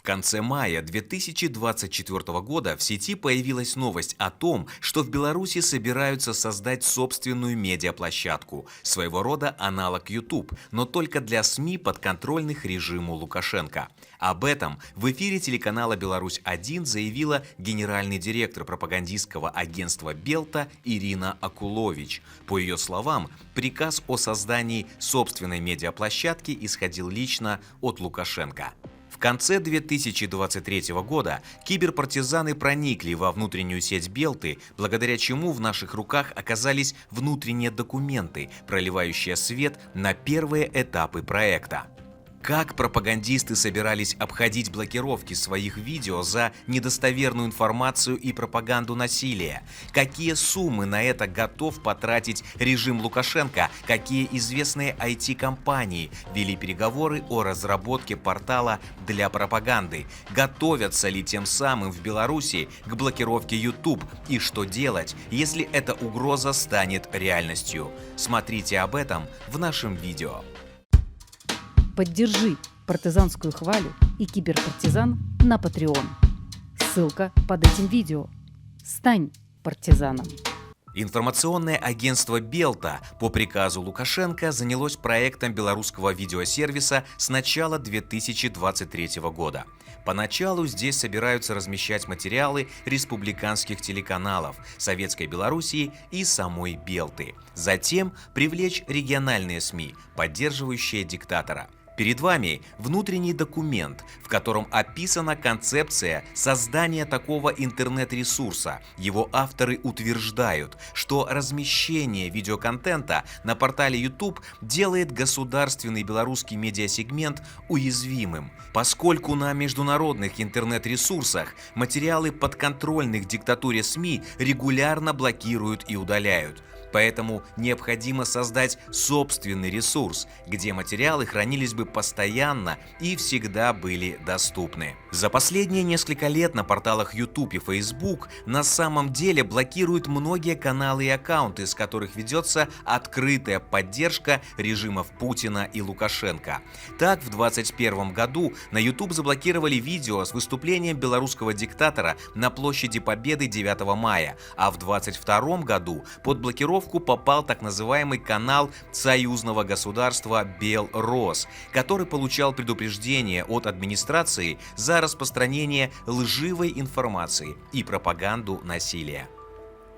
конце мая 2024 года в сети появилась новость о том, что в Беларуси собираются создать собственную медиаплощадку, своего рода аналог YouTube, но только для СМИ, подконтрольных режиму Лукашенко. Об этом в эфире телеканала «Беларусь-1» заявила генеральный директор пропагандистского агентства «Белта» Ирина Акулович. По ее словам, приказ о создании собственной медиаплощадки исходил лично от Лукашенко. В конце 2023 года киберпартизаны проникли во внутреннюю сеть Белты, благодаря чему в наших руках оказались внутренние документы, проливающие свет на первые этапы проекта. Как пропагандисты собирались обходить блокировки своих видео за недостоверную информацию и пропаганду насилия? Какие суммы на это готов потратить режим Лукашенко? Какие известные IT-компании вели переговоры о разработке портала для пропаганды? Готовятся ли тем самым в Беларуси к блокировке YouTube? И что делать, если эта угроза станет реальностью? Смотрите об этом в нашем видео. Поддержи партизанскую хвалю и киберпартизан на Patreon. Ссылка под этим видео. Стань партизаном. Информационное агентство «Белта» по приказу Лукашенко занялось проектом белорусского видеосервиса с начала 2023 года. Поначалу здесь собираются размещать материалы республиканских телеканалов, Советской Белоруссии и самой Белты. Затем привлечь региональные СМИ, поддерживающие диктатора. Перед вами внутренний документ, в котором описана концепция создания такого интернет-ресурса. Его авторы утверждают, что размещение видеоконтента на портале YouTube делает государственный белорусский медиасегмент уязвимым, поскольку на международных интернет-ресурсах материалы подконтрольных диктатуре СМИ регулярно блокируют и удаляют. Поэтому необходимо создать собственный ресурс, где материалы хранились бы постоянно и всегда были доступны. За последние несколько лет на порталах YouTube и Facebook на самом деле блокируют многие каналы и аккаунты, с которых ведется открытая поддержка режимов Путина и Лукашенко. Так, в 2021 году на YouTube заблокировали видео с выступлением белорусского диктатора на площади Победы 9 мая, а в 2022 году под блокировку попал так называемый канал союзного государства Белрос, который получал предупреждение от администрации за распространение лживой информации и пропаганду насилия.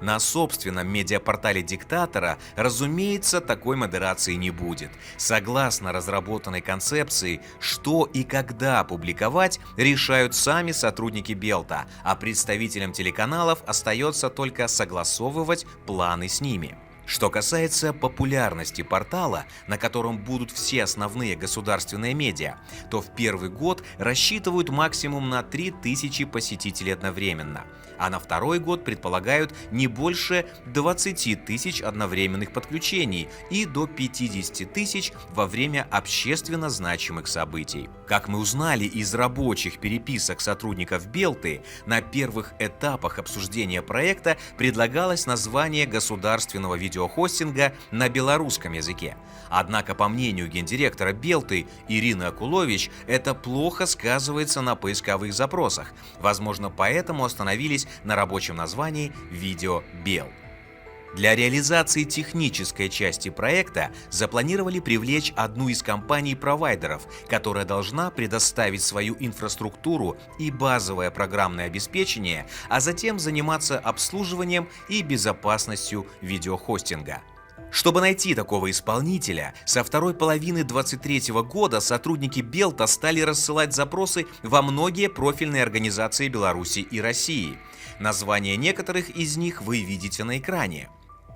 На собственном медиапортале диктатора, разумеется, такой модерации не будет. Согласно разработанной концепции, что и когда публиковать, решают сами сотрудники Белта, а представителям телеканалов остается только согласовывать планы с ними. Что касается популярности портала, на котором будут все основные государственные медиа, то в первый год рассчитывают максимум на 3000 посетителей одновременно, а на второй год предполагают не больше 20 тысяч одновременных подключений и до 50 тысяч во время общественно значимых событий. Как мы узнали из рабочих переписок сотрудников Белты, на первых этапах обсуждения проекта предлагалось название государственного видеохостинга на белорусском языке. Однако, по мнению гендиректора Белты Ирины Акулович, это плохо сказывается на поисковых запросах. Возможно, поэтому остановились на рабочем названии «Видео Бел». Для реализации технической части проекта запланировали привлечь одну из компаний-провайдеров, которая должна предоставить свою инфраструктуру и базовое программное обеспечение, а затем заниматься обслуживанием и безопасностью видеохостинга. Чтобы найти такого исполнителя, со второй половины 2023 года сотрудники Белта стали рассылать запросы во многие профильные организации Беларуси и России. Названия некоторых из них вы видите на экране.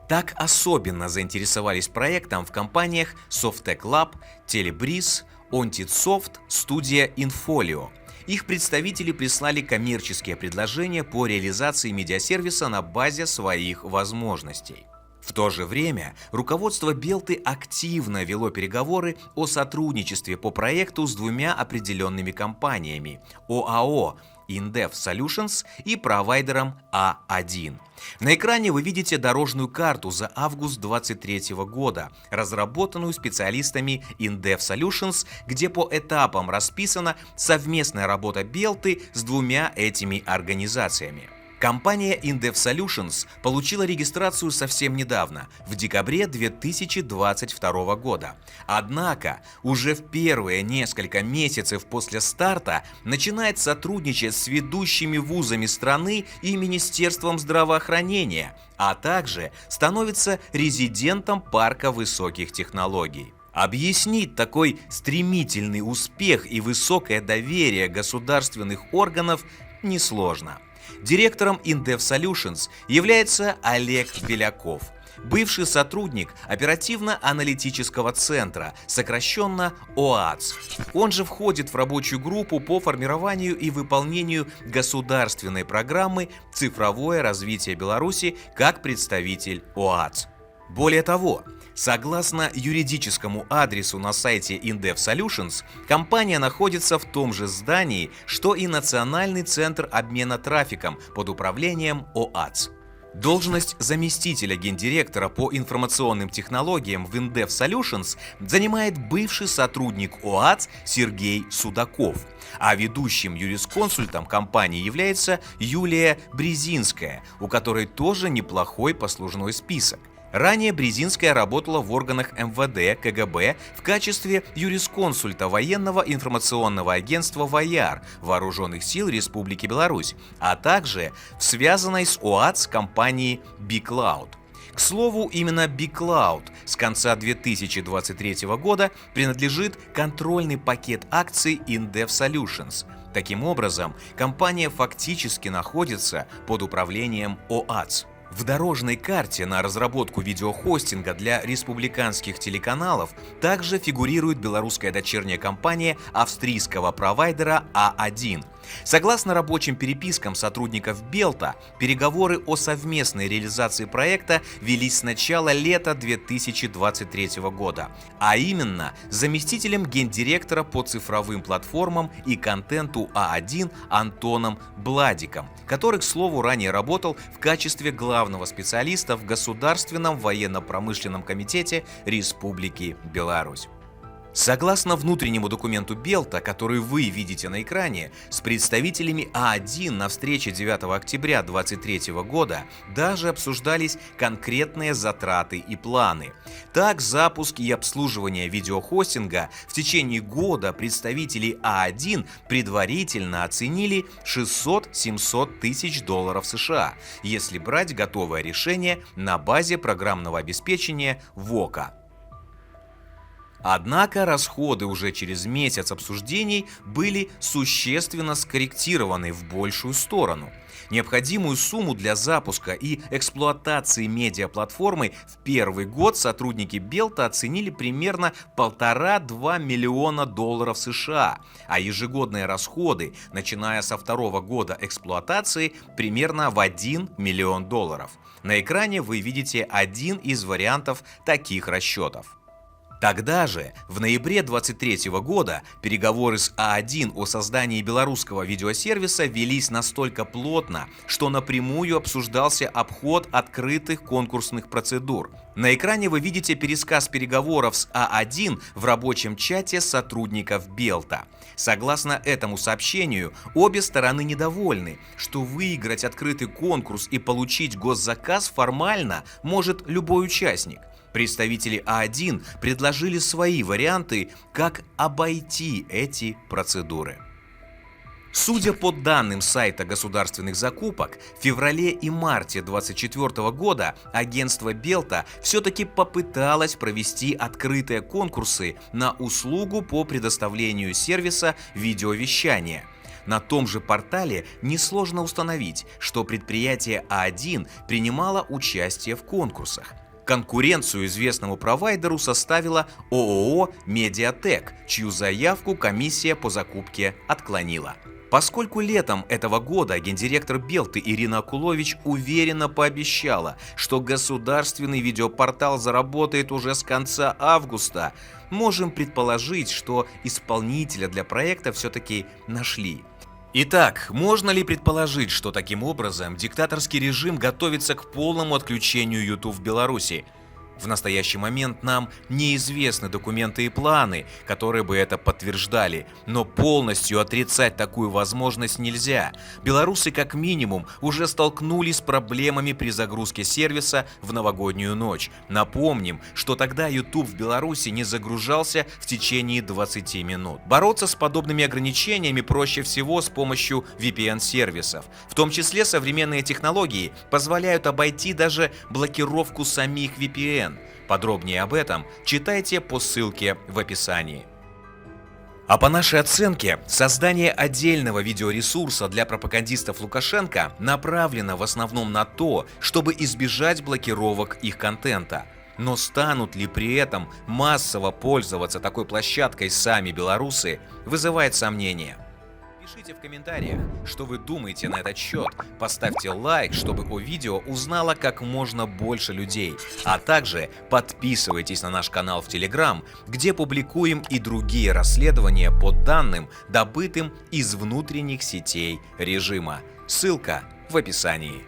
Так особенно заинтересовались проектом в компаниях Softec Lab, Telebris, OntitSoft, студия Infolio. Их представители прислали коммерческие предложения по реализации медиасервиса на базе своих возможностей. В то же время руководство Белты активно вело переговоры о сотрудничестве по проекту с двумя определенными компаниями – ОАО Indev Solutions и провайдером A1. На экране вы видите дорожную карту за август 2023 года, разработанную специалистами Indev Solutions, где по этапам расписана совместная работа Белты с двумя этими организациями. Компания Indev Solutions получила регистрацию совсем недавно, в декабре 2022 года. Однако уже в первые несколько месяцев после старта начинает сотрудничать с ведущими вузами страны и Министерством здравоохранения, а также становится резидентом парка высоких технологий. Объяснить такой стремительный успех и высокое доверие государственных органов несложно. Директором Indev Solutions является Олег Беляков, бывший сотрудник оперативно-аналитического центра, сокращенно ОАЦ. Он же входит в рабочую группу по формированию и выполнению государственной программы «Цифровое развитие Беларуси» как представитель ОАЦ. Более того, согласно юридическому адресу на сайте Indev Solutions, компания находится в том же здании, что и Национальный центр обмена трафиком под управлением ОАЦ. Должность заместителя гендиректора по информационным технологиям в Indev Solutions занимает бывший сотрудник ОАЦ Сергей Судаков, а ведущим юрисконсультом компании является Юлия Брезинская, у которой тоже неплохой послужной список. Ранее Брезинская работала в органах МВД, КГБ в качестве юрисконсульта военного информационного агентства ВОЯР Вооруженных сил Республики Беларусь, а также в связанной с ОАЦ компании BigCloud. К слову, именно BigCloud с конца 2023 года принадлежит контрольный пакет акций Indev Solutions. Таким образом, компания фактически находится под управлением ОАЦ. В дорожной карте на разработку видеохостинга для республиканских телеканалов также фигурирует белорусская дочерняя компания австрийского провайдера A1. Согласно рабочим перепискам сотрудников Белта, переговоры о совместной реализации проекта велись с начала лета 2023 года, а именно с заместителем гендиректора по цифровым платформам и контенту А1 Антоном Бладиком, который, к слову, ранее работал в качестве главного специалиста в Государственном военно-промышленном комитете Республики Беларусь. Согласно внутреннему документу Белта, который вы видите на экране, с представителями А1 на встрече 9 октября 2023 года даже обсуждались конкретные затраты и планы. Так, запуск и обслуживание видеохостинга в течение года представители А1 предварительно оценили $600-700 тысяч США, если брать готовое решение на базе программного обеспечения ВОКа. Однако расходы уже через месяц обсуждений были существенно скорректированы в большую сторону. Необходимую сумму для запуска и эксплуатации медиаплатформы в первый год сотрудники Белта оценили примерно $1,5–2 миллиона США, а ежегодные расходы, начиная со второго года эксплуатации, примерно в $1 миллион. На экране вы видите один из вариантов таких расчетов. Тогда же, в ноябре 2023 года, переговоры с А1 о создании белорусского видеосервиса велись настолько плотно, что напрямую обсуждался обход открытых конкурсных процедур. На экране вы видите пересказ переговоров с А1 в рабочем чате сотрудников Белта. Согласно этому сообщению, обе стороны недовольны, что выиграть открытый конкурс и получить госзаказ формально может любой участник. Представители А1 предложили свои варианты, как обойти эти процедуры. Судя по данным сайта государственных закупок, в феврале и марте 2024 года агентство Белта все-таки попыталось провести открытые конкурсы на услугу по предоставлению сервиса видеовещания. На том же портале несложно установить, что предприятие А1 принимало участие в конкурсах. Конкуренцию известному провайдеру составила ООО «Медиатек», чью заявку комиссия по закупке отклонила. Поскольку летом этого года гендиректор Белты Ирина Акулович уверенно пообещала, что государственный видеопортал заработает уже с конца августа, можем предположить, что исполнителя для проекта все-таки нашли. Итак, можно ли предположить, что таким образом диктаторский режим готовится к полному отключению YouTube в Беларуси? В настоящий момент нам неизвестны документы и планы, которые бы это подтверждали, но полностью отрицать такую возможность нельзя. Белорусы как минимум уже столкнулись с проблемами при загрузке сервиса в новогоднюю ночь. Напомним, что тогда YouTube в Беларуси не загружался в течение 20 минут. Бороться с подобными ограничениями проще всего с помощью VPN-сервисов. В том числе современные технологии позволяют обойти даже блокировку самих VPN. Подробнее об этом читайте по ссылке в описании. А по нашей оценке, создание отдельного видеоресурса для пропагандистов Лукашенко направлено в основном на то, чтобы избежать блокировок их контента. Но станут ли при этом массово пользоваться такой площадкой сами белорусы, вызывает сомнения. Пишите в комментариях, что вы думаете на этот счет, поставьте лайк, чтобы о видео узнало как можно больше людей, а также подписывайтесь на наш канал в Telegram, где публикуем и другие расследования по данным, добытым из внутренних сетей режима. Ссылка в описании.